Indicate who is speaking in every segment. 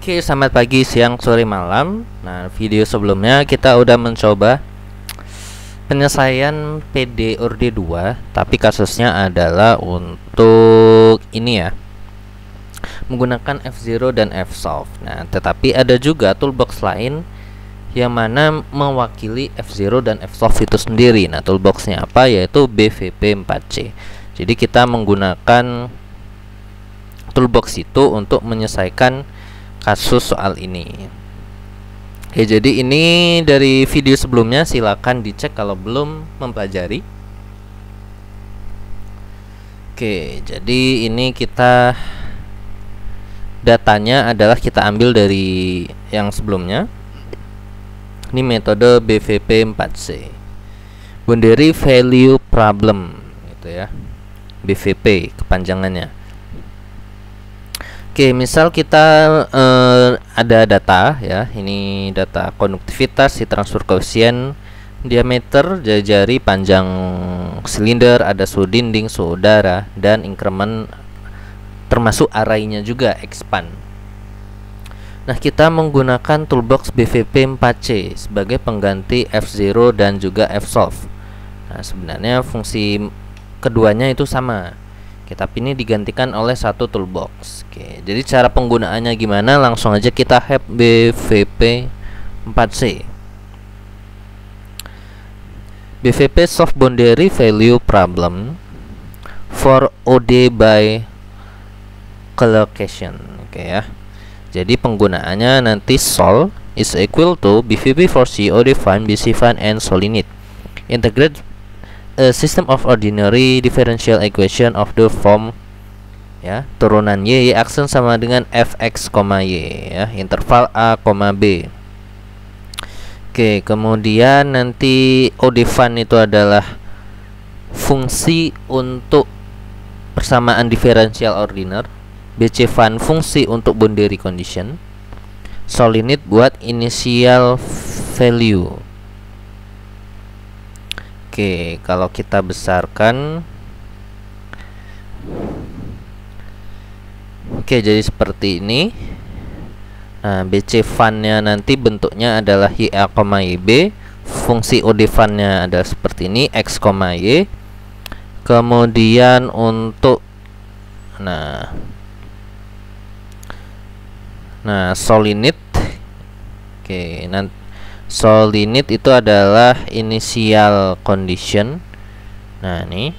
Speaker 1: Oke, selamat pagi, siang, sore, malam. Nah, video sebelumnya kita udah mencoba penyelesaian PD Orde 2, tapi kasusnya adalah untuk ini ya, menggunakan F0 dan Fsolve. Nah, tetapi ada juga toolbox lain yang mana mewakili F0 dan Fsolve itu sendiri. Nah, toolboxnya apa? Yaitu BVP4C. Jadi kita menggunakan toolbox itu untuk menyelesaikan kasus soal ini. Oke, jadi ini dari video sebelumnya, silakan dicek kalau belum mempelajari. Oke, jadi ini kita datanya adalah kita ambil dari yang sebelumnya. Ini metode BVP4C, Boundary Value Problem, gitu ya, BVP kepanjangannya. Oke, misal kita ada data ya, ini data konduktivitas, heat transfer coefficient, diameter jari-jari, panjang silinder, ada suhu dinding, suhu udara, dan increment termasuk arraynya juga, expand. Nah, kita menggunakan toolbox BVP4C sebagai pengganti F0 dan juga Fsolve. Nah, sebenarnya fungsi keduanya itu sama, tapi ini digantikan oleh satu toolbox. Oke, jadi cara penggunaannya gimana? Langsung aja kita have BVP4C. BVP solve boundary value problem for OD by collocation. Oke ya. Jadi penggunaannya nanti solve is equal to BVP for C, OD find, BC find, and solve. Integrate a system of ordinary differential equation of the form ya, turunan y aksen sama dengan fx, y ya, interval a, b. Oke, kemudian nanti ODEFIN itu adalah fungsi untuk persamaan diferensial ordinal, BCFIN fungsi untuk boundary condition, SOLINIT buat initial value. Oke, kalau kita besarkan, oke, jadi seperti ini. Nah, BCFIN-nya nanti bentuknya adalah YA, YB. Fungsi ODEFIN-nya adalah seperti ini, X, Y. Kemudian untuk SOLINIT. Oke, nanti SOLINIT itu adalah initial condition. Nah, ini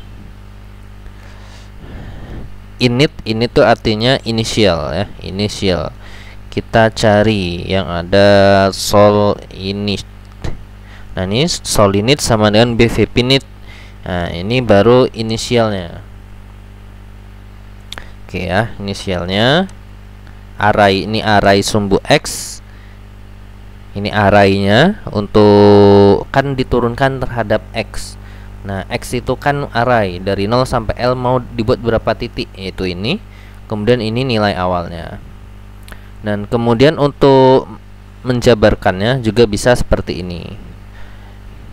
Speaker 1: init tuh artinya initial ya, initial. Kita cari yang ada SOLINIT. Nah, ini SOLINIT sama dengan BVP-NIT. Nah, ini baru inisialnya. Oke ya, inisialnya array, ini array sumbu X. Ini arraynya untuk kan diturunkan terhadap X. Nah, X itu kan array dari 0 sampai L, mau dibuat berapa titik, yaitu ini. Kemudian ini nilai awalnya. Dan kemudian untuk menjabarkannya juga bisa seperti ini.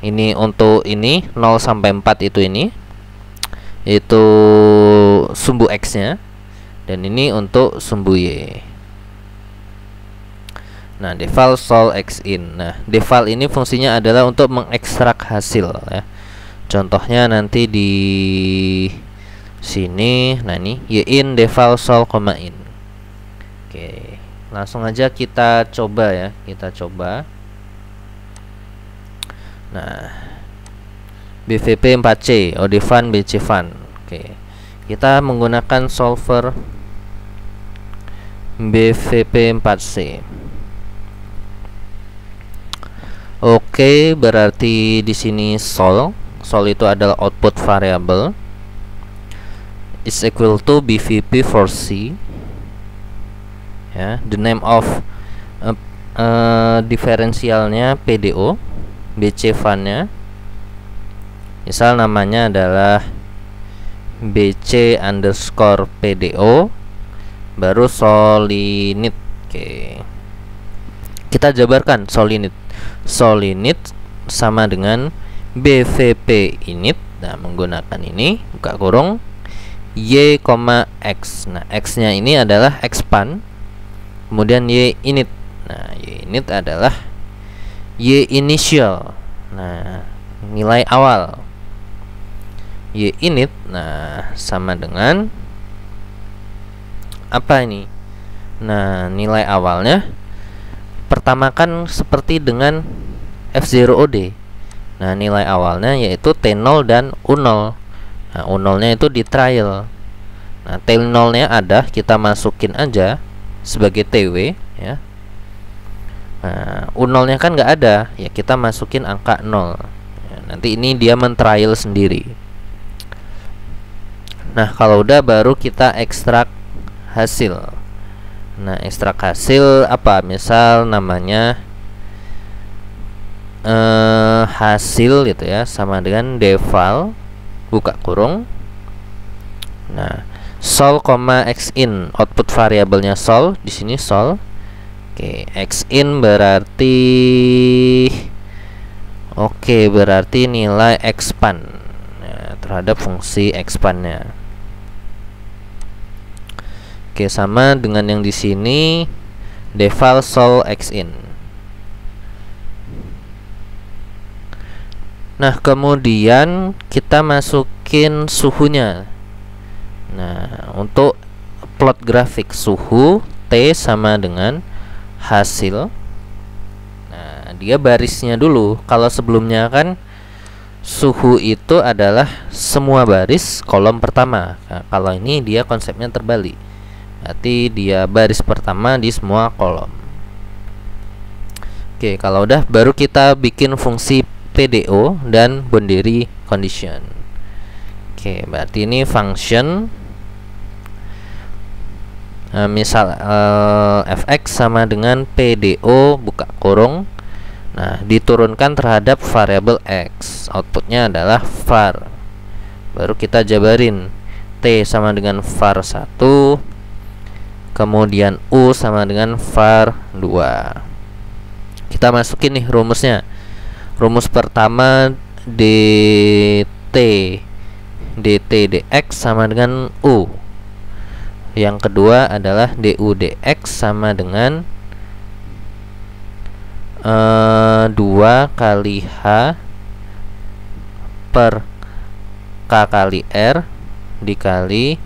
Speaker 1: Ini untuk ini 0 sampai 4 itu ini, yaitu sumbu X-nya. Dan ini untuk sumbu Y. Nah, deval sol x in. Nah, deval ini fungsinya adalah untuk mengekstrak hasil ya. Contohnya nanti di sini. Nah, ini y in deval sol, in. Oke, langsung aja kita coba ya. Kita coba. Nah, BVP4C, ODEFIN, BCFIN. Oke, kita menggunakan solver BVP4C. Oke, berarti di sini sol itu adalah output variable, is equal to BVP for C ya, the name of diferensialnya PDO, BCFIN-nya misal namanya adalah BC underscore PDO, baru SOLINIT. Oke, kita jabarkan SOLINIT sama dengan BVP init. Nah, menggunakan ini buka kurung y, x. Nah, x nya ini adalah expand, Kemudian Y init. Nah, Y init adalah Y initial. Nah, nilai awal. Y init, nah, sama dengan apa ini? Nah, nilai awalnya pertama kan seperti dengan F0OD. Nah, nilai awalnya yaitu T0 dan U0. Nah, U0 nya itu di trial. Nah, T0 nya ada, kita masukin aja sebagai TW ya. Nah, U0 nya kan nggak ada, ya kita masukin angka 0 ya, nanti ini dia men-trial sendiri. Nah, kalau udah baru kita ekstrak hasil. Nah, ekstrak hasil apa? Misal namanya hasil gitu ya, sama dengan deval buka kurung. Nah, sol, xin, output variabelnya sol, di sini sol. Oke, xin berarti berarti nilai expand ya, terhadap fungsi expandnya. Oke, sama dengan yang di sini deval sol xin. Nah, kemudian kita masukin suhunya. Nah, untuk plot grafik suhu T sama dengan hasil. Nah, dia barisnya dulu. Kalau sebelumnya kan suhu itu adalah semua baris kolom pertama. Nah, kalau ini dia konsepnya terbalik. Berarti dia baris pertama di semua kolom. Oke, kalau udah baru kita bikin fungsi PDO dan boundary condition. Oke, berarti ini function misal fx sama dengan PDO buka kurung. Nah, diturunkan terhadap variabel x. Outputnya adalah var. Baru kita jabarin T sama dengan var 1, kemudian U sama dengan var 2. Kita masukin nih rumusnya. Rumus pertama dt dx sama dengan U. Yang kedua adalah du dx sama dengan 2 kali H per K kali R dikali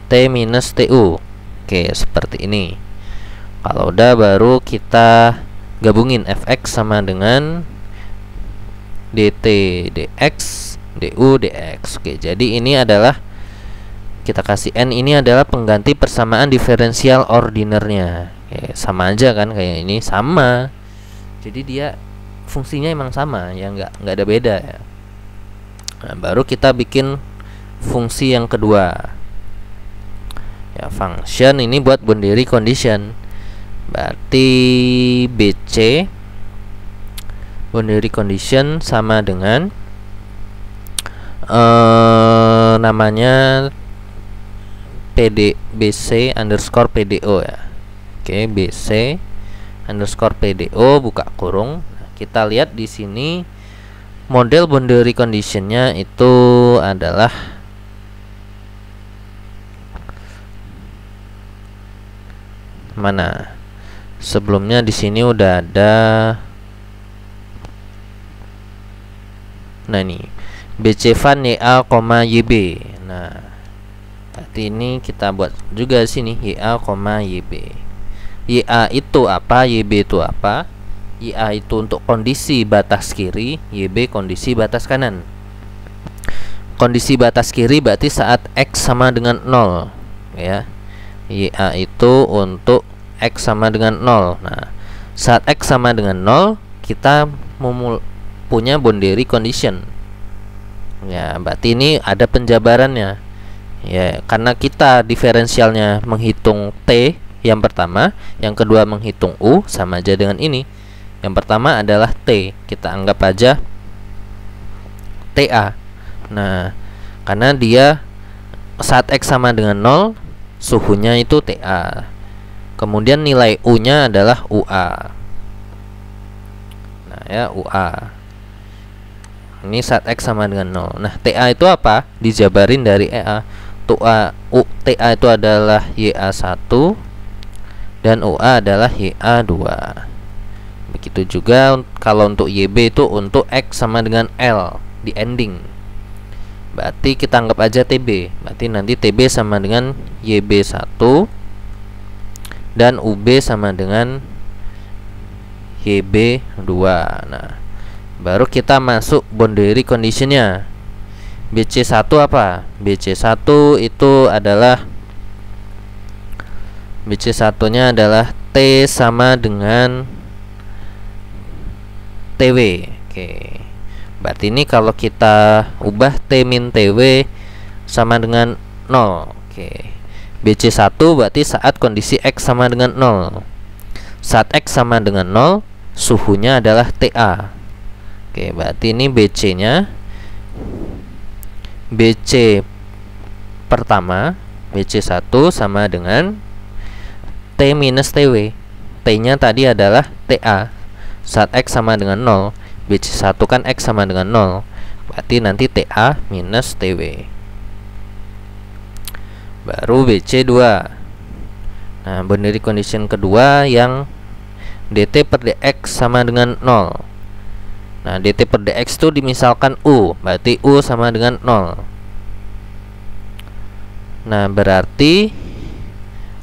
Speaker 1: T minus TU. Oke, seperti ini. Kalau udah baru kita gabungin fx sama dengan dt dx du dx. Oke, jadi ini adalah kita kasih n, ini adalah pengganti persamaan diferensial ordinernya. Oke, sama aja kan kayak ini, sama. Jadi dia fungsinya emang sama ya, nggak ada beda ya. Nah, baru kita bikin fungsi yang kedua ya, function ini buat boundary condition. Berarti BC boundary condition sama dengan namanya BC underscore PDO ya. Oke, BC underscore PDO buka kurung. Nah, kita lihat di sini model boundary conditionnya itu adalah mana? Sebelumnya di sini udah ada. Nah, ini BC Van YA, YB. Nah, berarti ini kita buat juga sini YA, YB. YA itu apa? YB itu apa? YA itu untuk kondisi batas kiri, YB kondisi batas kanan. Kondisi batas kiri berarti saat X sama dengan 0 ya. YA itu untuk X sama dengan 0. Nah, saat X sama dengan 0 kita punya boundary condition ya, berarti ini ada penjabarannya ya, karena kita diferensialnya menghitung T yang pertama, yang kedua menghitung U, sama aja dengan ini. Yang pertama adalah T, kita anggap aja TA. Nah, karena dia saat X sama dengan 0 suhunya itu TA, kemudian nilai U nya adalah UA. Nah ya, UA ini saat X sama dengan 0. Nah, TA itu apa? Dijabarin dari EA. TA itu adalah YA1 dan UA adalah YA2. Begitu juga kalau untuk YB itu untuk X sama dengan L di ending. Berarti kita anggap aja TB. Berarti nanti TB sama dengan YB1 dan UB sama dengan YB2. Nah, baru kita masuk boundary conditionnya. BC1 apa? BC1 itu adalah BC1-nya adalah T sama dengan TW. Oke. Berarti ini kalau kita ubah T min TW sama dengan 0. Oke. BC1 berarti saat kondisi X sama dengan 0. Saat X sama dengan 0, suhunya adalah TA. Oke, berarti ini BC-nya BC pertama, BC1 sama dengan T minus TW. T-nya tadi adalah TA. Saat X sama dengan 0, BC1 kan X sama dengan 0. Berarti nanti TA minus TW. Baru BC2. Nah, boundary condition kedua yang DT per DX sama dengan 0. Nah, DT per DX itu dimisalkan U. Berarti U sama dengan 0. Nah, berarti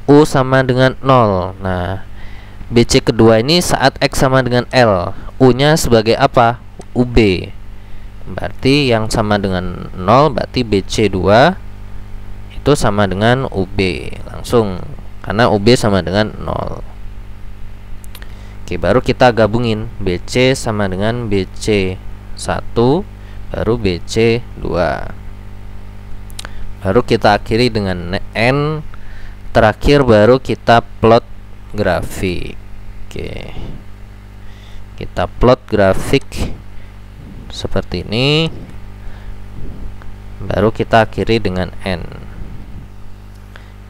Speaker 1: U sama dengan 0. Nah, BC kedua ini saat X sama dengan L, U-nya sebagai apa? UB. Berarti yang sama dengan 0, berarti BC2 itu sama dengan UB langsung, karena UB sama dengan 0. Oke, baru kita gabungin BC sama dengan BC1 baru BC2. Baru kita akhiri dengan N. Terakhir baru kita plot grafik. Oke, kita plot grafik seperti ini. Baru kita akhiri dengan N.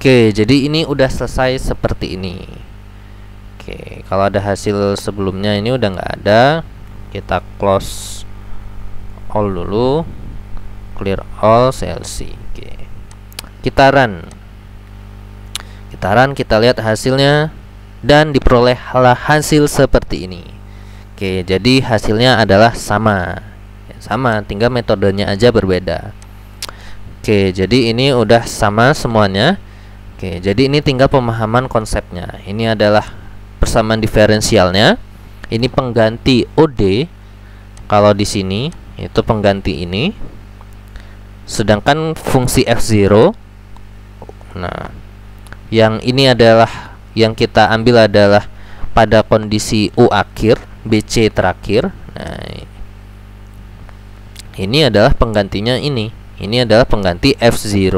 Speaker 1: Oke, jadi ini udah selesai seperti ini. Oke, kalau ada hasil sebelumnya ini udah nggak ada, kita close all dulu, clear all CLC. Oke, kita run. Kita lihat hasilnya dan diperolehlah hasil seperti ini. Oke, jadi hasilnya adalah sama. Sama, tinggal metodenya aja berbeda. Oke, jadi ini udah sama semuanya. Oke, jadi ini tinggal pemahaman konsepnya. Ini adalah persamaan diferensialnya. Ini pengganti OD. Kalau di sini itu pengganti ini. Sedangkan fungsi F0. Nah, yang ini adalah yang kita ambil adalah pada kondisi U akhir, BC terakhir. Nah, ini adalah penggantinya ini. Ini adalah pengganti F0.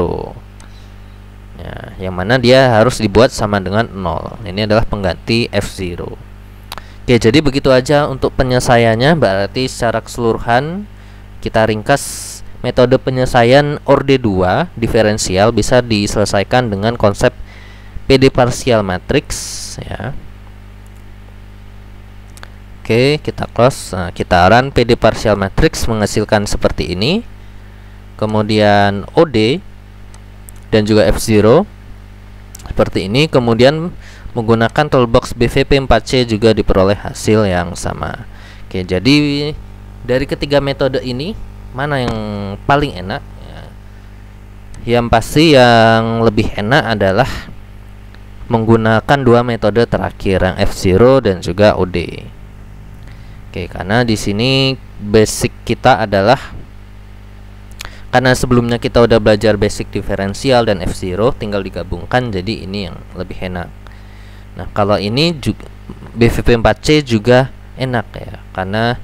Speaker 1: Ya, yang mana dia harus dibuat sama dengan 0. Ini adalah pengganti F0. Oke, jadi begitu aja untuk penyelesaiannya. Berarti secara keseluruhan kita ringkas metode penyelesaian orde 2 diferensial bisa diselesaikan dengan konsep PD partial matrix ya. Oke, kita close. Nah, kita run PD partial matrix menghasilkan seperti ini. Kemudian OD dan juga F0 seperti ini. Kemudian menggunakan toolbox BVP 4C juga diperoleh hasil yang sama. Oke, jadi dari ketiga metode ini mana yang paling enak ya? Yang pasti yang lebih enak adalah menggunakan dua metode terakhir, yang F0 dan juga OD. Oke, karena di sini basic kita adalah, karena sebelumnya kita udah belajar basic diferensial dan F0 tinggal digabungkan, jadi ini yang lebih enak. Nah, kalau ini juga BVP 4C juga enak ya, karena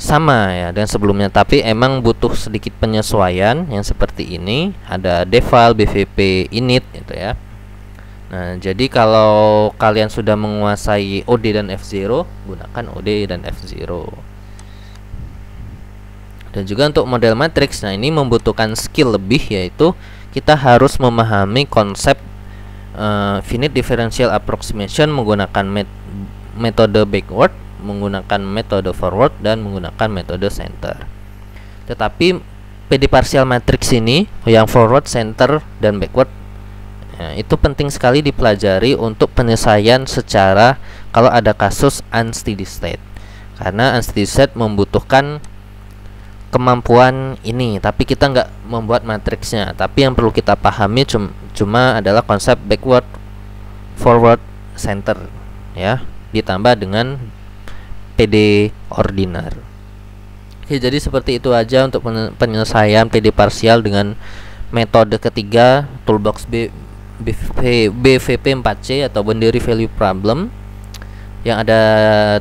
Speaker 1: sama ya dengan sebelumnya, tapi emang butuh sedikit penyesuaian yang seperti ini. Ada default BVP init gitu ya. Nah, jadi kalau kalian sudah menguasai OD dan F0, gunakan OD dan F0. Dan juga untuk model matriks, nah ini membutuhkan skill lebih, yaitu kita harus memahami konsep finite differential approximation menggunakan metode backward, menggunakan metode forward, dan menggunakan metode center. Tetapi PD partial matrix ini yang forward, center, dan backward Nah, itu penting sekali dipelajari untuk penyelesaian secara kalau ada kasus unsteady state. Karena unsteady state membutuhkan kemampuan ini, tapi kita nggak membuat matriksnya. Tapi yang perlu kita pahami cuma adalah konsep backward, forward, center, ya, ditambah dengan PD ordinar. Oke, jadi seperti itu aja untuk penyelesaian PD parsial dengan metode ketiga, toolbox BVP 4C atau boundary value problem, yang ada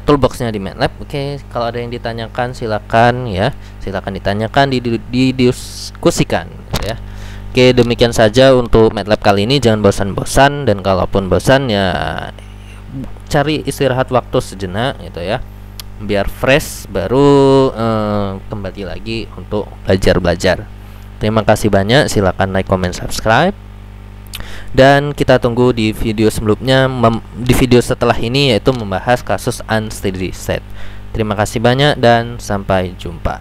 Speaker 1: toolboxnya di MATLAB. Oke, kalau ada yang ditanyakan silakan ditanyakan, didiskusikan, ya. Oke, demikian saja untuk MATLAB kali ini. Jangan bosan-bosan, dan kalaupun bosan ya cari istirahat waktu sejenak gitu ya, biar fresh, baru kembali lagi untuk belajar. Terima kasih banyak, silakan like, comment, subscribe, dan kita tunggu di video sebelumnya, di video setelah ini, yaitu membahas kasus unsteady state. Terima kasih banyak dan sampai jumpa.